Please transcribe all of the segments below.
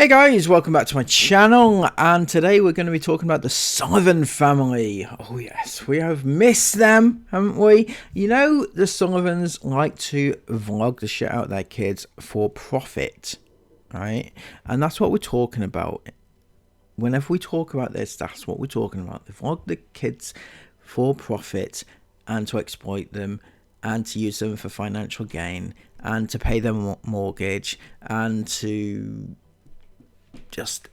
Hey guys, welcome back to my channel, and today we're going to be talking about the Sullivan family. Oh yes, we have missed them, haven't we? You know, the Sullivans like to vlog the shit out of their kids for profit, right? And that's what we're talking about. Whenever we talk about this, that's what we're talking about. They vlog the kids for profit and to exploit them and to use them for financial gain and to pay their mortgage and to just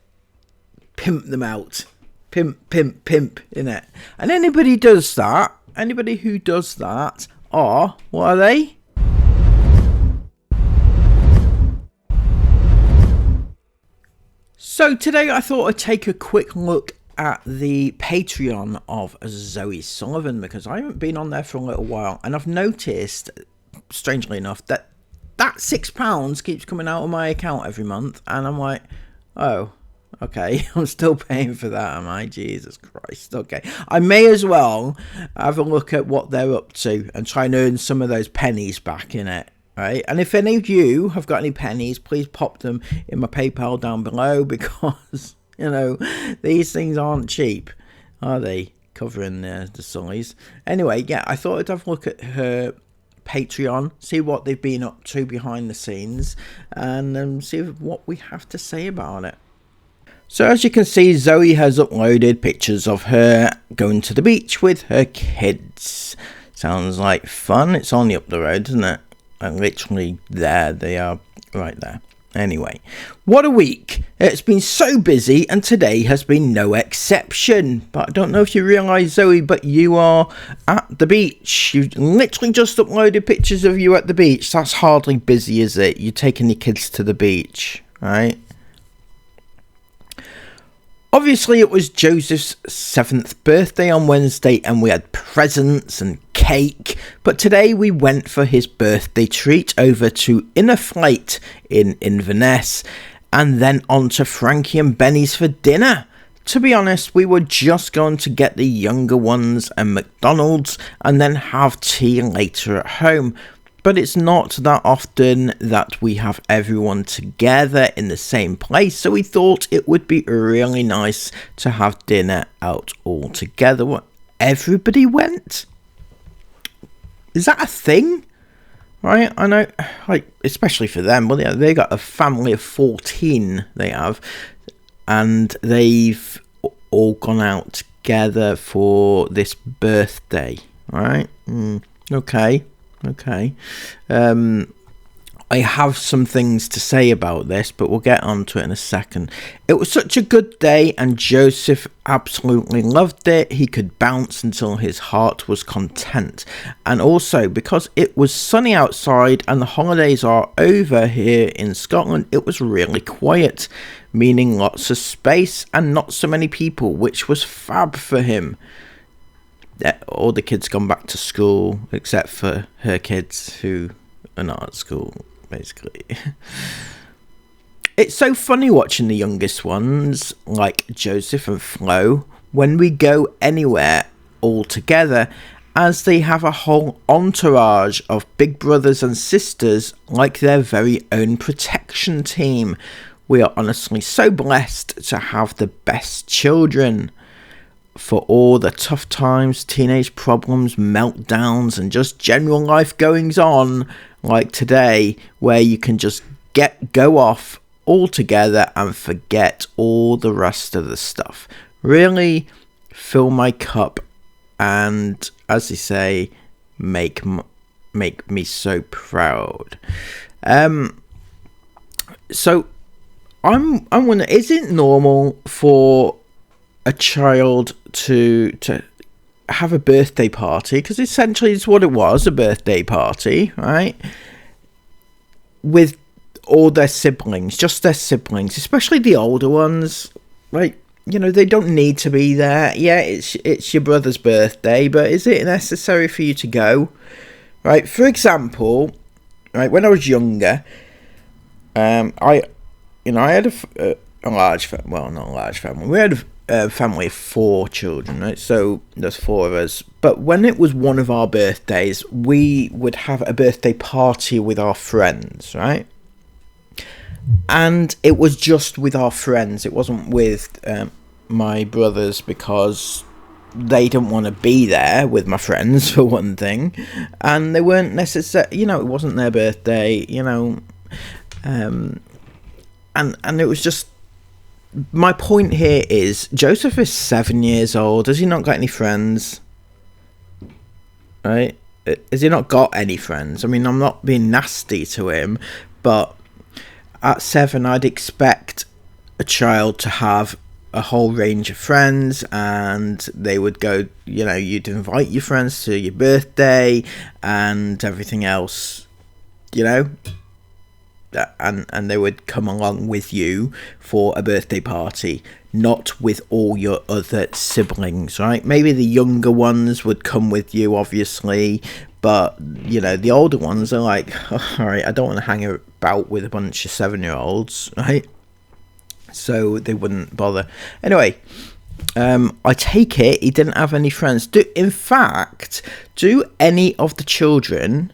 pimp them out. Pimp, innit? And anybody does that, anybody who does that are, what are they? So today I thought I'd take a quick look at the Patreon of Zoe Sullivan, because I haven't been on there for a little while, and I've noticed, strangely enough, that £6 keeps coming out of my account every month, and I'm like, oh, okay, I'm still paying for that, am I? Jesus Christ, okay. I may as well have a look at what they're up to and try and earn some of those pennies back in it, right? And if any of you have got any pennies, please pop them in my PayPal down below, because, you know, these things aren't cheap, are they? Covering the Sullys. Anyway, yeah, I thought I'd have a look at her Patreon, see what they've been up to behind the scenes, and see what we have to say about it. So as you can see, Zoe has uploaded pictures of her going to the beach with her kids. Sounds like fun. It's only up the road, isn't it? And literally there they are, right there. Anyway, what a week. It's been so busy, and today has been no exception. But I don't know if you realise, Zoe, but you are at the beach. You've literally just uploaded pictures of you at the beach. That's hardly busy, is it? You're taking your kids to the beach, right? Obviously, it was Joseph's 7th birthday on Wednesday, and we had presents and cake. But today we went for his birthday treat over to Inner Flight in Inverness, and then on to Frankie and Benny's for dinner. To be honest, we were just going to get the younger ones a McDonald's and then have tea later at home. But it's not that often that we have everyone together in the same place, so we thought it would be really nice to have dinner out all together. What, everybody went? Is that a thing? Right, I know, like, especially for them. Well, yeah, they got a family of 14, they have, and they've all gone out together for this birthday, right? Okay. I have some things to say about this, but we'll get onto it in a second. It was such a good day, and Joseph absolutely loved it. He could bounce until his heart was content. And also, because it was sunny outside and the holidays are over here in Scotland, it was really quiet, meaning lots of space and not so many people, which was fab for him. All the kids gone back to school, except for her kids who are not at school, basically. It's so funny watching the youngest ones, like Joseph and Flo, when we go anywhere all together, as they have a whole entourage of big brothers and sisters like their very own protection team. We are honestly so blessed to have the best children. For all the tough times, teenage problems, meltdowns, and just general life goings on, like today, where you can just go off all together and forget all the rest of the stuff. Really fill my cup, and as they say, make me so proud. So I'm wondering, is it normal for a child to have a birthday party, because essentially it's what it was, a birthday party, right, with all their siblings, just their siblings, especially the older ones, like, you know, they don't need to be there. Yeah, it's your brother's birthday, but is it necessary for you to go, right? For example, right, when I was younger, I had a large family, well, not a large family, we had a family of 4 children, right? So there's 4 of us. But when it was one of our birthdays, we would have a birthday party with our friends, right? And it was just with our friends. It wasn't with my brothers, because they didn't want to be there with my friends, for one thing, and they weren't necessarily, it wasn't their birthday, and it was just, my point here is, Joseph is 7 years old. Has he not got any friends? Right? Has he not got any friends? I mean, I'm not being nasty to him, but at 7, I'd expect a child to have a whole range of friends, and they would go, you'd invite your friends to your birthday and everything else, and they would come along with you for a birthday party, not with all your other siblings, right? Maybe the younger ones would come with you, obviously, but the older ones are like, oh, all right, I don't want to hang about with a bunch of 7-year-olds, right? So they wouldn't bother. Anyway, I take it he didn't have any friends. Do any of the children,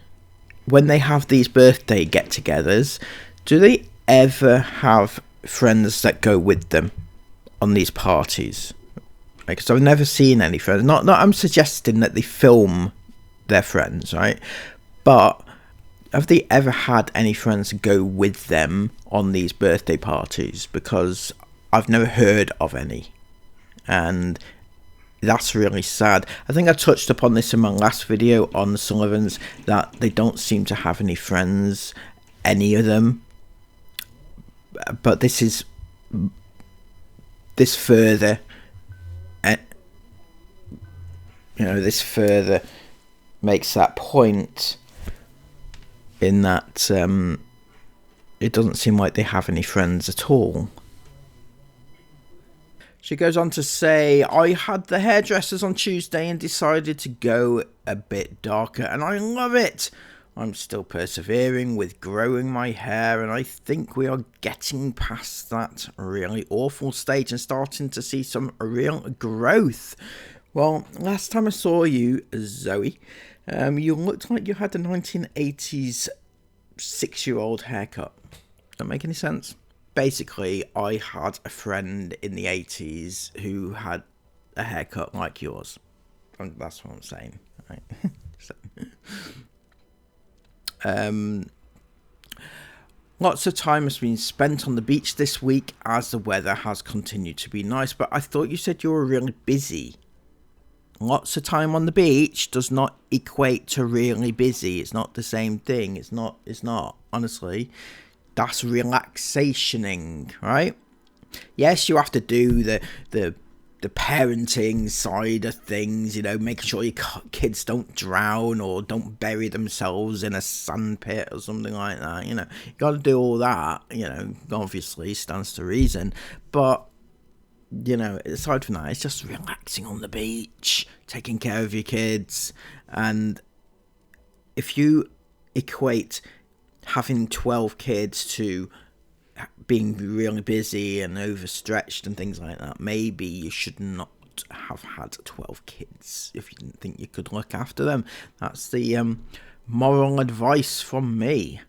when they have these birthday get-togethers, do they ever have friends that go with them on these parties? Because I've never seen any friends. Not I'm suggesting that they film their friends, right? But have they ever had any friends go with them on these birthday parties? Because I've never heard of any, and that's really sad. I think I touched upon this in my last video on the Sullivans, that they don't seem to have any friends, any of them. But this further makes that point, in that it doesn't seem like they have any friends at all. She goes on to say, I had the hairdressers on Tuesday and decided to go a bit darker, and I love it. I'm still persevering with growing my hair, and I think we are getting past that really awful stage and starting to see some real growth. Well, last time I saw you, Zoe, you looked like you had a 1980s 6-year-old haircut. Don't make any sense. Basically, I had a friend in the 80s who had a haircut like yours. That's what I'm saying. Right? Lots of time has been spent on the beach this week as the weather has continued to be nice, but I thought you said you were really busy. Lots of time on the beach does not equate to really busy. It's not the same thing. It's not, honestly. That's relaxationing, right? Yes, you have to do the parenting side of things, making sure your kids don't drown or don't bury themselves in a sandpit or something like that. You got to do all that, obviously, stands to reason. But, aside from that, it's just relaxing on the beach, taking care of your kids. And if you equate having 12 kids to being really busy and overstretched and things like that, maybe you should not have had 12 kids if you didn't think you could look after them. That's the moral advice from me.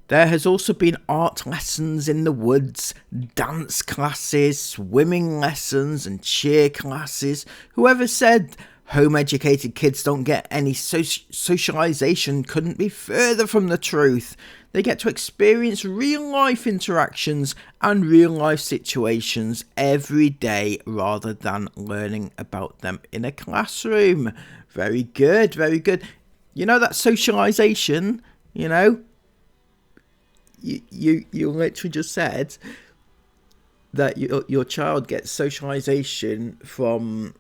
There has also been art lessons in the woods, dance classes, swimming lessons and cheer classes. Whoever said home-educated kids don't get any socialization couldn't be further from the truth. They get to experience real-life interactions and real-life situations every day rather than learning about them in a classroom. Very good, very good. That socialization, you literally just said that your child gets socialization from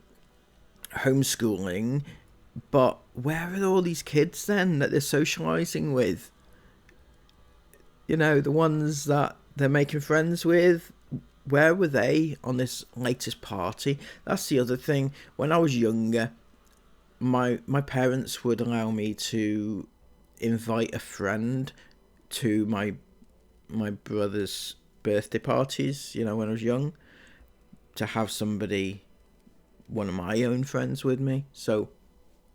homeschooling, but where are all these kids then that they're socializing with? The ones that they're making friends with, where were they on this latest party? That's the other thing. When I was younger, my parents would allow me to invite a friend to my brother's birthday parties, when I was young, to have somebody, one of my own friends with me. So,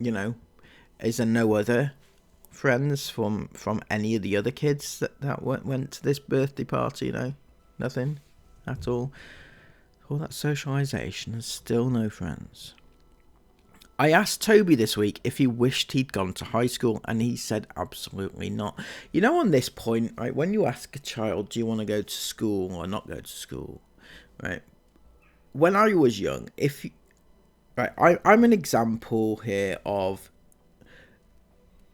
is there no other friends from any of the other kids that went to this birthday party? Nothing at all. All that socialisation and still no friends. I asked Toby this week if he wished he'd gone to high school, and he said absolutely not. On this point, right, when you ask a child, do you want to go to school or not go to school, right? When I was young, I'm an example here of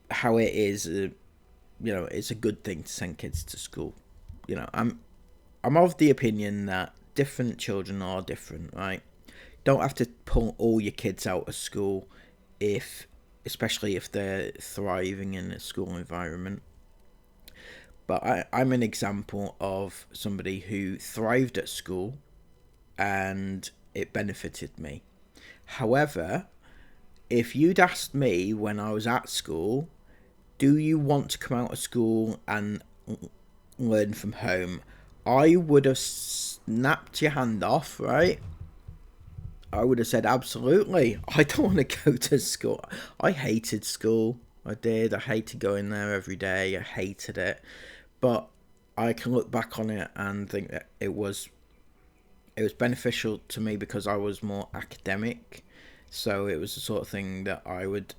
how it is, it's a good thing to send kids to school. I'm of the opinion that different children are different, right? Don't have to pull all your kids out of school, especially if they're thriving in a school environment. But I'm an example of somebody who thrived at school and it benefited me. However, if you'd asked me when I was at school, do you want to come out of school and learn from home? I would have snapped your hand off, right? I would have said, absolutely. I don't want to go to school. I hated school. I did. I hated going there every day. I hated it. But I can look back on it and think that it was beneficial to me because I was more academic. So it was the sort of thing that I would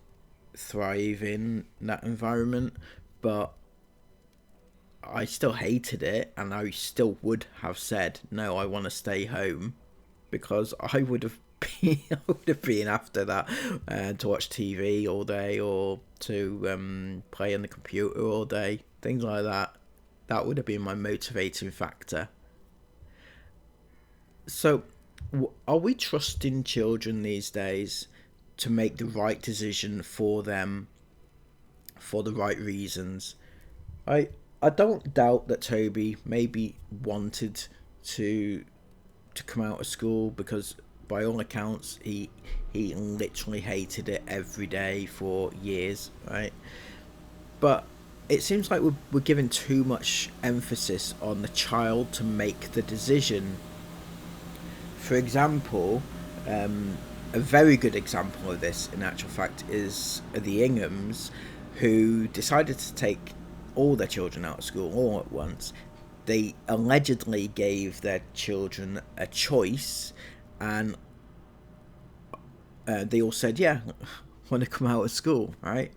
thrive in that environment. But I still hated it, and I still would have said, no, I want to stay home. Because I would have been after that to watch TV all day or to play on the computer all day, things like that. That would have been my motivating factor. So, are we trusting children these days to make the right decision for them for the right reasons? I don't doubt that Toby maybe wanted to come out of school because by all accounts he literally hated it every day for years, right? But it seems like we're giving too much emphasis on the child to make the decision. For example, a very good example of this in actual fact is the Inghams, who decided to take all their children out of school all at once. They allegedly gave their children a choice, and they all said, yeah, want to come out of school, right?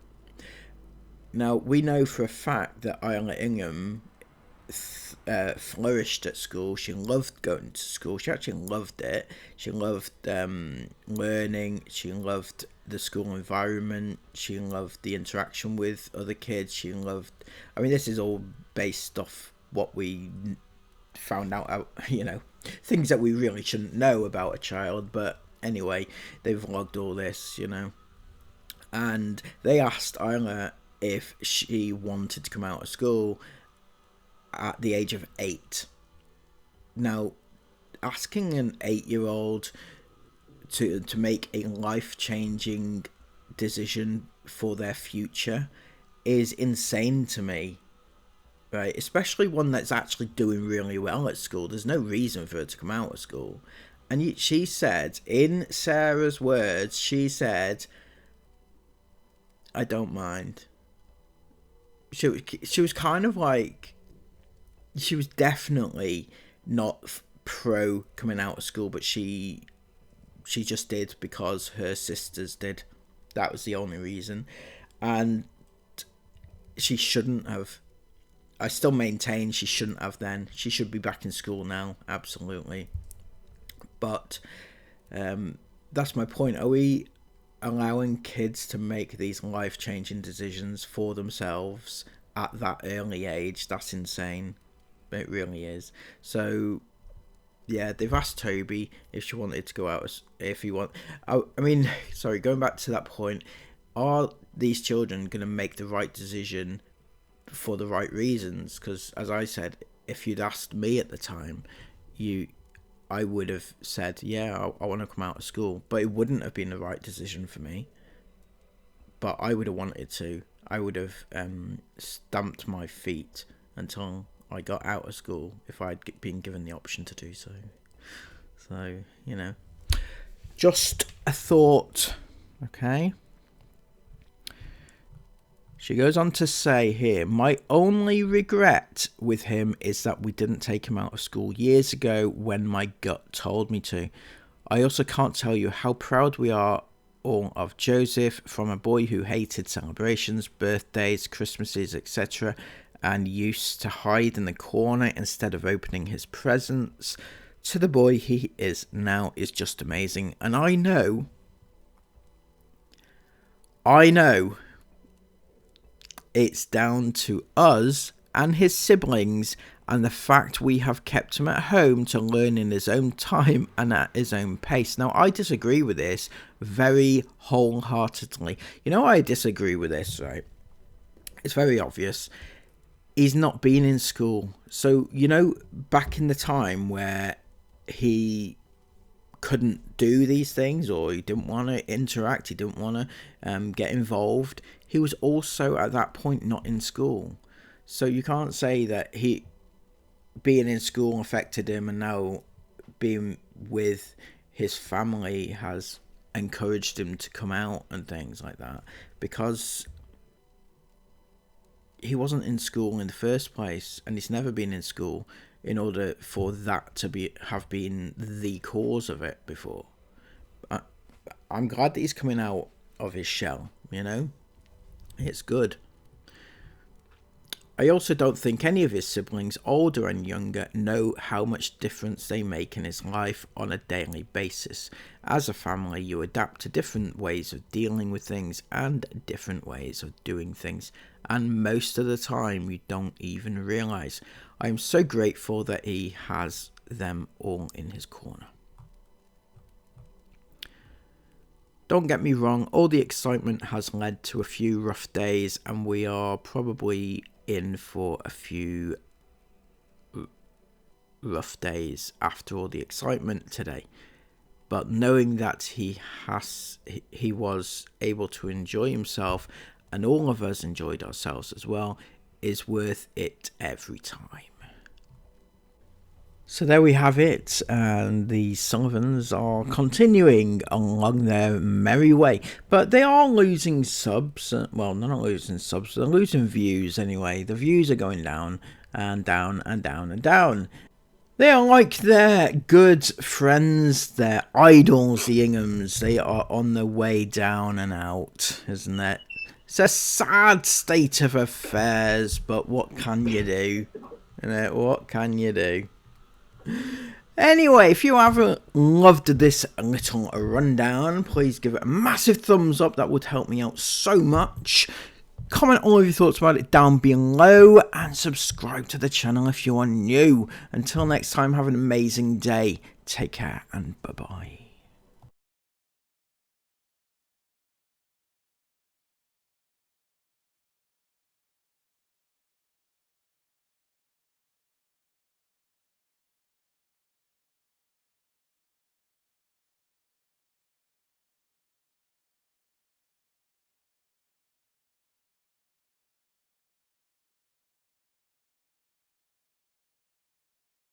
Now, we know for a fact that Isla Ingham flourished at school. She loved going to school. She actually loved it. She loved learning. She loved the school environment. She loved the interaction with other kids. This is all based off what we found out, things that we really shouldn't know about a child. But anyway, they've vlogged all this, and they asked Isla if she wanted to come out of school at the age of 8. Now, asking an 8-year-old to make a life-changing decision for their future is insane to me. Right, especially one that's actually doing really well at school. There's no reason for her to come out of school. And she said, in Sarah's words, she said, I don't mind. She was kind of like, she was definitely not pro coming out of school, but she just did because her sisters did. That was the only reason. And she shouldn't have. I still maintain she shouldn't have then. She should be back in school now, absolutely. But that's my point. Are we allowing kids to make these life-changing decisions for themselves at that early age? That's insane. It really is. So, yeah, they've asked Toby if she wanted to go out. Going back to that point, are these children going to make the right decision for the right reasons? Because, as I said, if you'd asked me at the time, I would have said, yeah, I want to come out of school, but it wouldn't have been the right decision for me. But I would have wanted to. I would have stamped my feet until I got out of school if I'd been given the option to do so. So, just a thought, okay? She goes on to say here, my only regret with him is that we didn't take him out of school years ago when my gut told me to. I also can't tell you how proud we are all of Joseph, from a boy who hated celebrations, birthdays, Christmases, etc., and used to hide in the corner instead of opening his presents, to the boy he is now is just amazing. And I know it's down to us and his siblings and the fact we have kept him at home to learn in his own time and at his own pace. Now, I disagree with this very wholeheartedly. You know why I disagree with this, right? It's very obvious. He's not been in school. So, you know, back in the time where he couldn't do these things, or he didn't want to interact, he didn't want to get involved, he was also at that point not in school. So you can't say that he being in school affected him and now being with his family has encouraged him to come out and things like that, because he wasn't in school in the first place, and he's never been in school in order for that to have been the cause of it before. I'm glad that he's coming out of his shell, you know? It's good. I also don't think any of his siblings, older and younger, know how much difference they make in his life on a daily basis. As a family, you adapt to different ways of dealing with things and different ways of doing things, and most of the time you don't even realise. I am so grateful that he has them all in his corner. Don't get me wrong, all the excitement has led to a few rough days, and we are probably in for a few rough days after all the excitement today. But knowing that he was able to enjoy himself, and all of us enjoyed ourselves as well, is worth it every time. So there we have it, and the Sullivans are continuing along their merry way, but they are losing subs. Well, they're not losing subs, they're losing views anyway. The views are going down and down and down and down. They are like their good friends, their idols, the Inghams. They are on their way down and out, isn't it? It's a sad state of affairs, but what can you do? What can you do? Anyway, if you haven't loved this little rundown, please give it a massive thumbs up. That would help me out so much. Comment all of your thoughts about it down below, and subscribe to the channel if you are new. Until next time, have an amazing day. Take care and bye-bye.